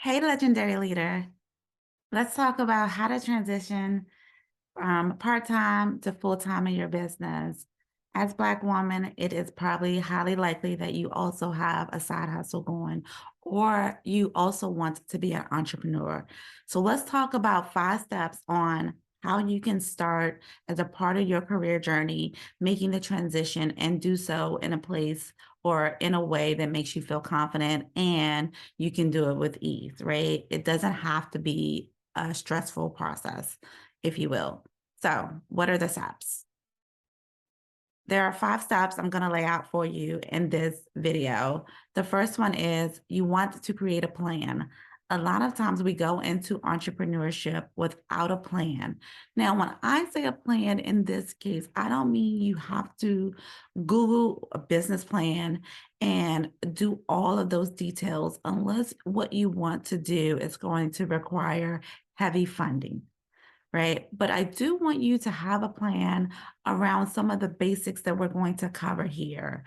Hey, legendary leader. Let's talk about how to transition from part-time to full-time in your business. As Black woman, it is probably highly likely that you also have a side hustle going, or you also want to be an entrepreneur. So let's talk about 5 steps on how you can start as a part of your career journey, making the transition and do so in a place or in a way that makes you feel confident and you can do it with ease, right? It doesn't have to be a stressful process, if you will. So, what are the steps? There are 5 steps I'm going to lay out for you in this video. The first one is you want to create a plan. A lot of times we go into entrepreneurship without a plan. Now, when I say a plan in this case, I don't mean you have to Google a business plan and do all of those details unless what you want to do is going to require heavy funding, right? But I do want you to have a plan around some of the basics that we're going to cover here.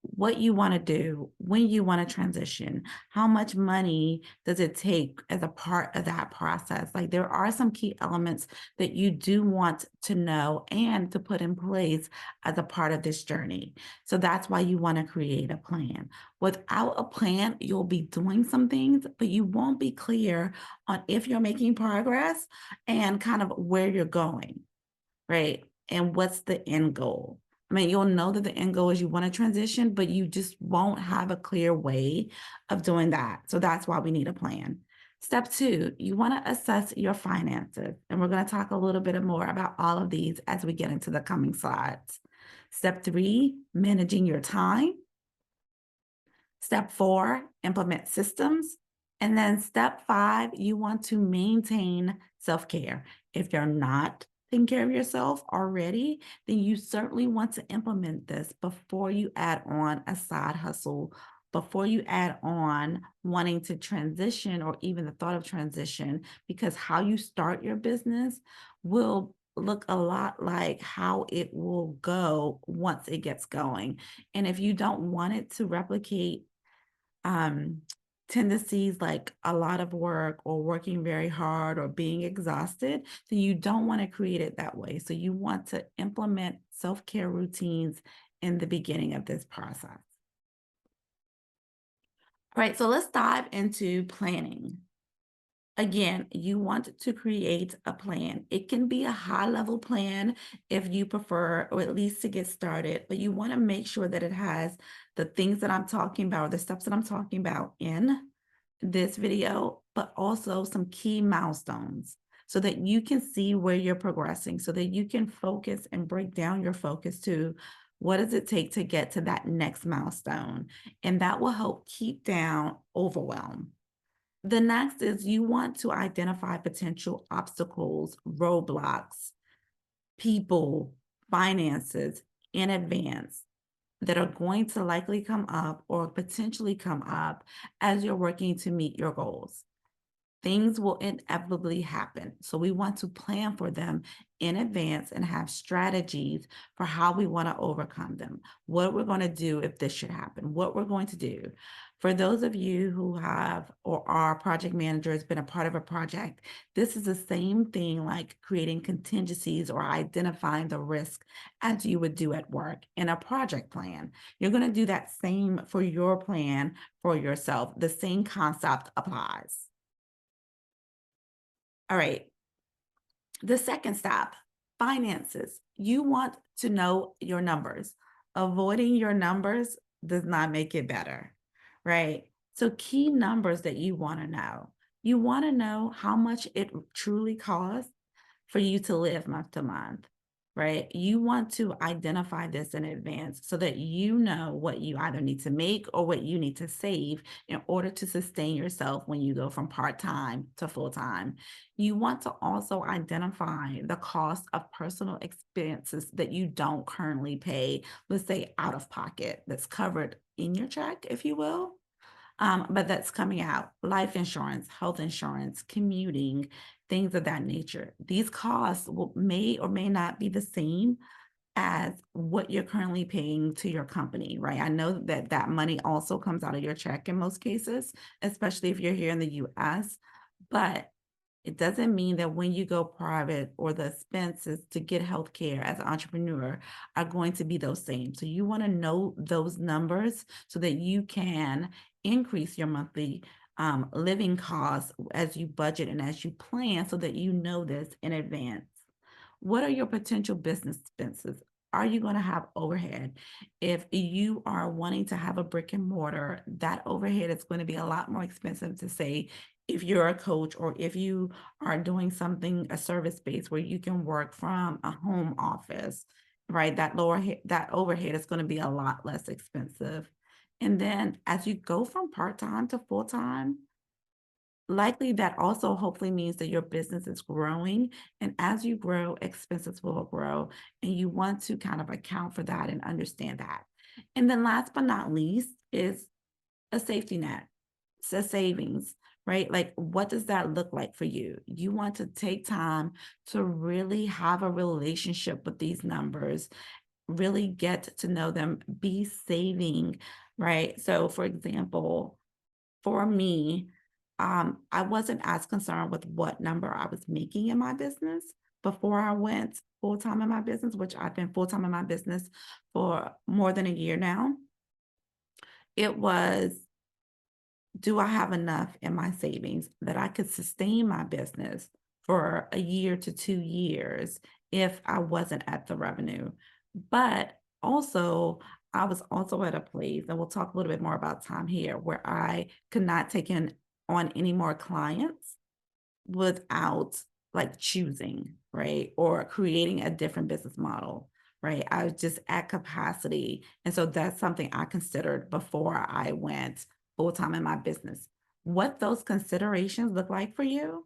What you want to do, when you want to transition, how much money does it take as a part of that process? Like there are some key elements that you do want to know and to put in place as a part of this journey. So that's why you want to create a plan. Without a plan, you'll be doing some things, but you won't be clear on if you're making progress and kind of where you're going, right? And what's the end goal? I mean, you'll know that the end goal is you want to transition, but you just won't have a clear way of doing that. So that's why we need a plan. Step 2, you want to assess your finances. And we're going to talk a little bit more about all of these as we get into the coming slides. Step 3, managing your time. Step 4, implement systems. And then step 5, you want to maintain self-care. If you're not taking care of yourself already, then you certainly want to implement this before you add on a side hustle, before you add on wanting to transition or even the thought of transition, because how you start your business will look a lot like how it will go once it gets going. And if you don't want it to replicate um, tendencies like a lot of work or working very hard or being exhausted, then you don't want to create it that way. So you want to implement self-care routines in the beginning of this process. All right, so let's dive into planning. Again, you want to create a plan. It can be a high-level plan if you prefer, or at least to get started, but you want to make sure that it has the things that I'm talking about, or the steps that I'm talking about in this video, but also some key milestones so that you can see where you're progressing, so that you can focus and break down your focus to what does it take to get to that next milestone. And that will help keep down overwhelm. The next is you want to identify potential obstacles, roadblocks, people, finances in advance that are going to likely come up or potentially come up as you're working to meet your goals. Things will inevitably happen. So we want to plan for them in advance and have strategies for how we want to overcome them, what we're going to do if this should happen, what we're going to do. For those of you who have or are project managers, been a part of a project, this is the same thing like creating contingencies or identifying the risk as you would do at work in a project plan. You're going to do that same for your plan for yourself. The same concept applies. All right. The second step, finances. You want to know your numbers. Avoiding your numbers does not make it better, right? So key numbers that you want to know. You want to know how much it truly costs for you to live month to month, right? You want to identify this in advance so that you know what you either need to make or what you need to save in order to sustain yourself when you go from part-time to full-time. You want to also identify the cost of personal expenses that you don't currently pay, let's say out of pocket, that's covered in your check, if you will. But that's coming out. Life insurance, health insurance, commuting, things of that nature. These costs may or may not be the same as what you're currently paying to your company, right? I know that that money also comes out of your check in most cases, especially if you're here in the US, but it doesn't mean that when you go private or the expenses to get healthcare as an entrepreneur are going to be those same. So you want to know those numbers so that you can increase your monthly living costs as you budget and as you plan so that you know this in advance. What are your potential business expenses? Are you going to have overhead? If you are wanting to have a brick and mortar, that overhead is going to be a lot more expensive to say if you're a coach or if you are doing something, a service base where you can work from a home office, right? That overhead is going to be a lot less expensive. And then as you go from part-time to full-time, likely that also hopefully means that your business is growing. And as you grow, expenses will grow. And you want to kind of account for that and understand that. And then last but not least is a safety net, so savings, right? Like, what does that look like for you? You want to take time to really have a relationship with these numbers, really get to know them, be saving, right? So, for example, for me, I wasn't as concerned with what number I was making in my business before I went full time in my business, which I've been full time in my business for more than a year now. It was, do I have enough in my savings that I could sustain my business for a year to 2 years if I wasn't at the revenue? But also, I was also at a place, and we'll talk a little bit more about time here, where I could not take in on any more clients without like choosing, right? Or creating a different business model, right? I was just at capacity. And so that's something I considered before I went full time in my business. What those considerations look like for you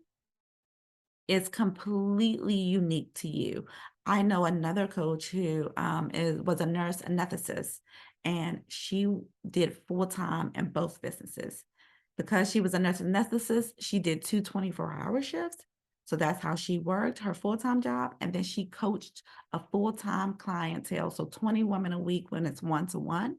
is completely unique to you. I know another coach who was a nurse anesthetist, and she did full time in both businesses. Because she was a nurse anesthetist, she did two 24-hour shifts. So that's how she worked her full time job. And then she coached a full time clientele. So 20 women a week when it's one to one.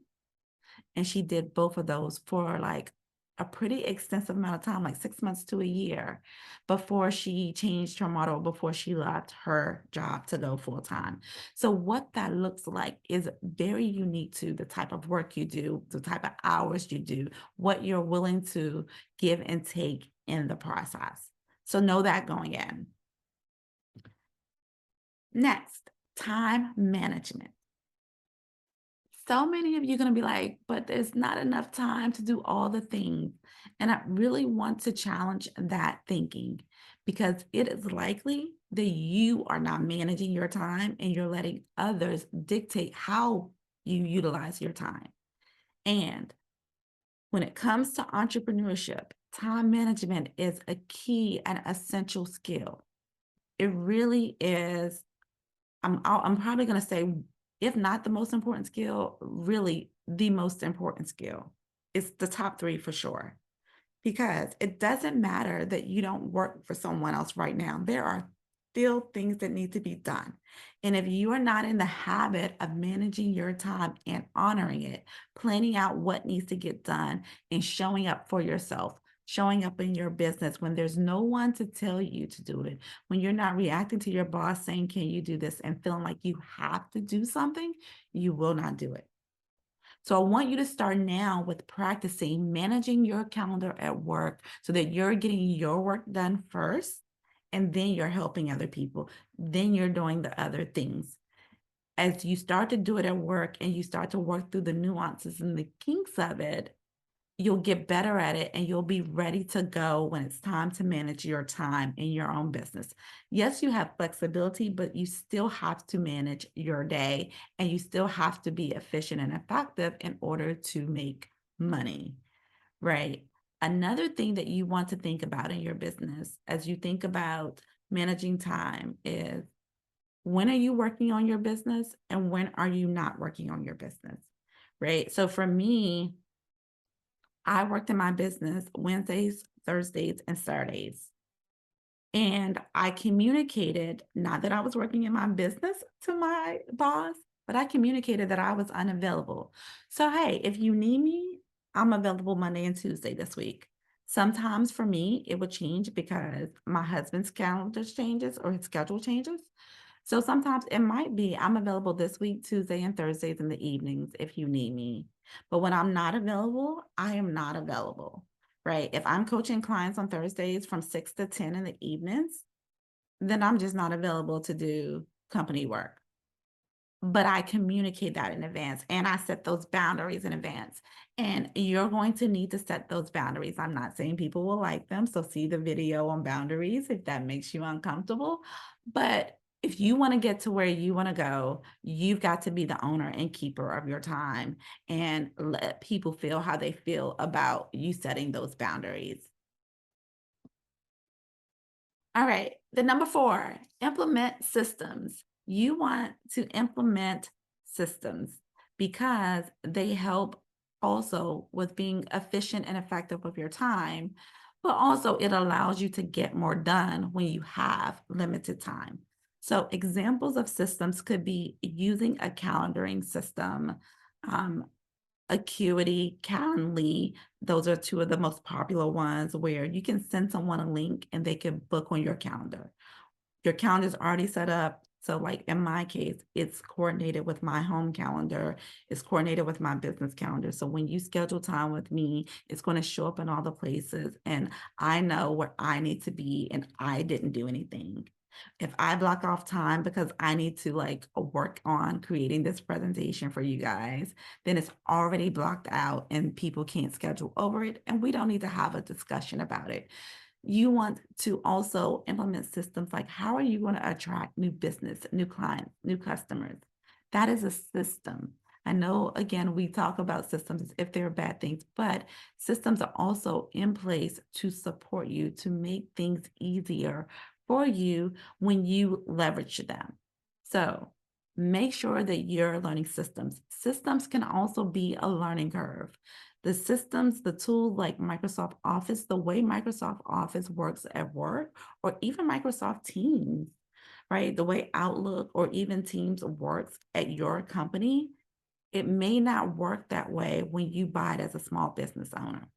And she did both of those for like a pretty extensive amount of time, like 6 months to a year, before she changed her model, before she left her job to go full time. So, what that looks like is very unique to the type of work you do, the type of hours you do, what you're willing to give and take in the process. So, know that going in. Next, time management. So many of you are going to be like, but there's not enough time to do all the things. And I really want to challenge that thinking because it is likely that you are not managing your time and you're letting others dictate how you utilize your time. And when it comes to entrepreneurship, time management is a key and essential skill. It really is. I'm probably going to say, if not the most important skill, really the most important skill. It's the top three for sure. Because it doesn't matter that you don't work for someone else right now. There are still things that need to be done. And if you are not in the habit of managing your time and honoring it, planning out what needs to get done, and showing up for yourself, showing up in your business when there's no one to tell you to do it, when you're not reacting to your boss saying, can you do this, and feeling like you have to do something, you will not do it. So I want you to start now with practicing managing your calendar at work so that you're getting your work done first, and then you're helping other people. Then you're doing the other things. As you start to do it at work and you start to work through the nuances and the kinks of it, you'll get better at it and you'll be ready to go when it's time to manage your time in your own business. Yes, you have flexibility, but you still have to manage your day and you still have to be efficient and effective in order to make money, right? Another thing that you want to think about in your business as you think about managing time is, when are you working on your business and when are you not working on your business, right? So for me, I worked in my business Wednesdays, Thursdays, and Saturdays. And I communicated, not that I was working in my business to my boss, but I communicated that I was unavailable. So, hey, if you need me, I'm available Monday and Tuesday this week. Sometimes for me, it would change because my husband's calendar changes or his schedule changes. So sometimes it might be I'm available this week, Tuesday and Thursdays in the evenings if you need me. But when I'm not available, I am not available, right? If I'm coaching clients on Thursdays from 6 to 10 in the evenings, then I'm just not available to do company work. But I communicate that in advance and I set those boundaries in advance. And you're going to need to set those boundaries. I'm not saying people will like them. So see the video on boundaries if that makes you uncomfortable. But if you want to get to where you want to go, you've got to be the owner and keeper of your time and let people feel how they feel about you setting those boundaries. All right. The number 4, implement systems. You want to implement systems because they help also with being efficient and effective with your time, but also it allows you to get more done when you have limited time. So examples of systems could be using a calendaring system, um, Acuity, Calendly. Those are 2 of the most popular ones where you can send someone a link and they can book on your calendar. Your calendar is already set up. So like in my case, it's coordinated with my home calendar. It's coordinated with my business calendar. So when you schedule time with me, it's going to show up in all the places and I know where I need to be and I didn't do anything. If I block off time because I need to like work on creating this presentation for you guys, then it's already blocked out and people can't schedule over it. And we don't need to have a discussion about it. You want to also implement systems like how are you going to attract new business, new clients, new customers? That is a system. I know, again, we talk about systems as if they're bad things, but systems are also in place to support you, to make things easier for you when you leverage them. So make sure that you're learning systems. Systems can also be a learning curve. The systems, the tools like Microsoft Office, the way Microsoft Office works at work, or even Microsoft Teams, right? The way Outlook or even Teams works at your company, it may not work that way when you buy it as a small business owner.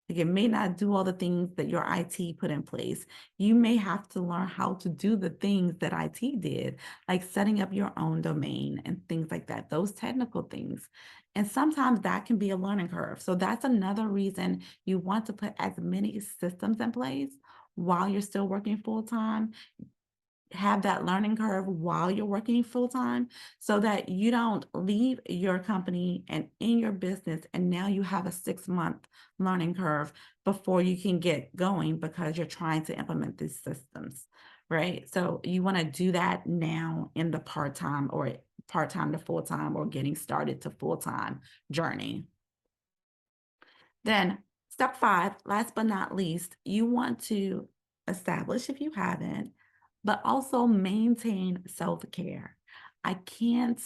Like it may not do all the things that your IT put in place. You may have to learn how to do the things that IT did, like setting up your own domain and things like that, those technical things. And sometimes that can be a learning curve. So that's another reason you want to put as many systems in place while you're still working full time, have that learning curve while you're working full time so that you don't leave your company and in your business and now you have a 6-month learning curve before you can get going because you're trying to implement these systems, right? So you want to do that now in the part-time or part-time to full-time or getting started to full-time journey. Then step 5, last but not least, you want to establish, if you haven't, but also maintain self-care. I can't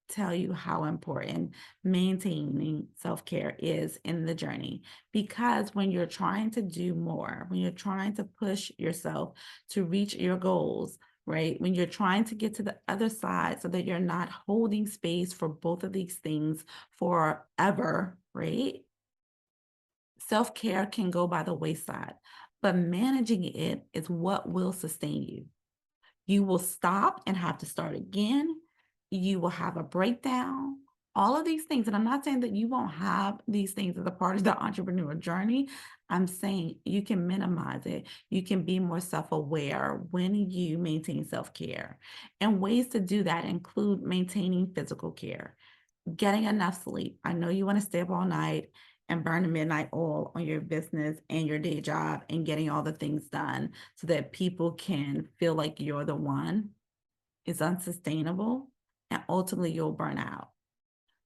tell you how important maintaining self-care is in the journey because when you're trying to do more, when you're trying to push yourself to reach your goals, right? When you're trying to get to the other side so that you're not holding space for both of these things forever, right? Self-care can go by the wayside, but managing it is what will sustain you. You will stop and have to start again. You will have a breakdown, all of these things. And I'm not saying that you won't have these things as a part of the entrepreneur journey. I'm saying you can minimize it. You can be more self-aware when you maintain self-care. And ways to do that include maintaining physical care, getting enough sleep. I know you want to stay up all night and burn the midnight oil on your business and your day job and getting all the things done so that people can feel like you're the one is unsustainable and ultimately you'll burn out.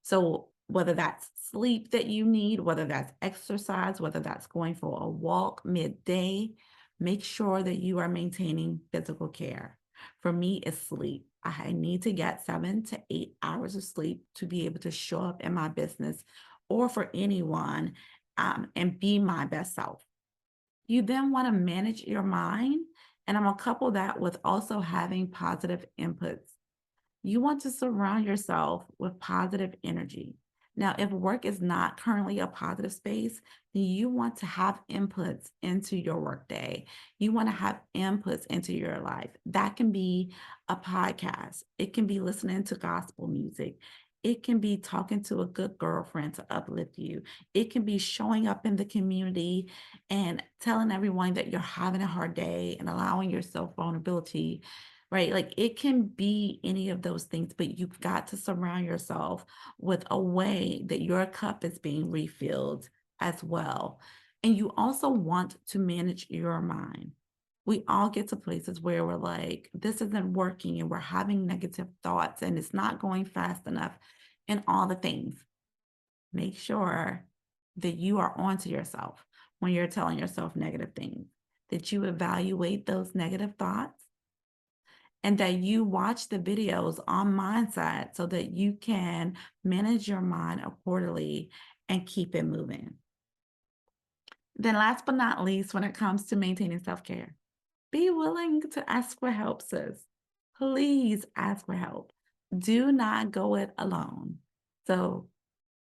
So whether that's sleep that you need, whether that's exercise, whether that's going for a walk midday, make sure that you are maintaining physical care. For me, it's sleep. I need to get 7 to 8 hours of sleep to be able to show up in my business or for anyone and be my best self. You then want to manage your mind And I'm gonna couple that with also having positive inputs. You want to surround yourself with positive energy. Now, if work is not currently a positive space, then you want to have inputs into your workday. You want to have inputs into your life. That can be a podcast, it can be listening to gospel music. It can be talking to a good girlfriend to uplift you. It can be showing up in the community and telling everyone that you're having a hard day and allowing yourself vulnerability, right? Like it can be any of those things, but you've got to surround yourself with a way that your cup is being refilled as well. And you also want to manage your mind. We all get to places where we're like, this isn't working, and we're having negative thoughts, and it's not going fast enough, and all the things. Make sure that you are onto yourself when you're telling yourself negative things, that you evaluate those negative thoughts and that you watch the videos on mindset so that you can manage your mind accordingly and keep it moving. Then last but not least, when it comes to maintaining self-care, be willing to ask for help, sis. Please ask for help. Do not go it alone. So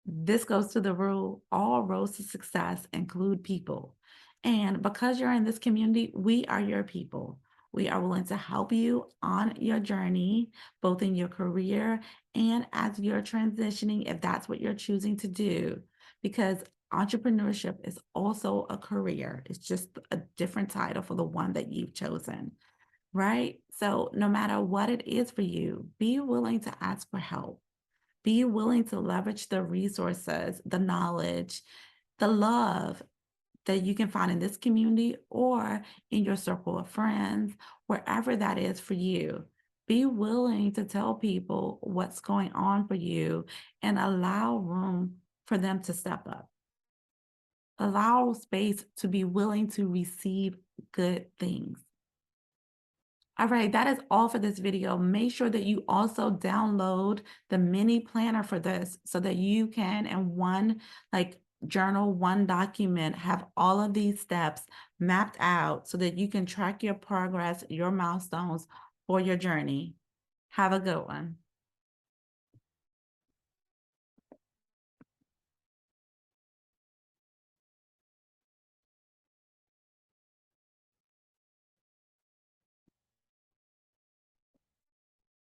this goes to the rule, all roads to success include people. And because you're in this community, we are your people. We are willing to help you on your journey, both in your career and as you're transitioning, if that's what you're choosing to do. Because entrepreneurship is also a career, it's just a different title for the one that you've chosen, right? So, no matter what it is for you, be willing to ask for help. Be willing to leverage the resources, the knowledge, the love that you can find in this community or in your circle of friends, wherever that is for you. Be willing to tell people what's going on for you and allow room for them to step up. Allow space to be willing to receive good things. All right, that is all for this video. Make sure that you also download the mini planner for this so that you can, in one like journal, one document, have all of these steps mapped out so that you can track your progress, your milestones for your journey. Have a good one.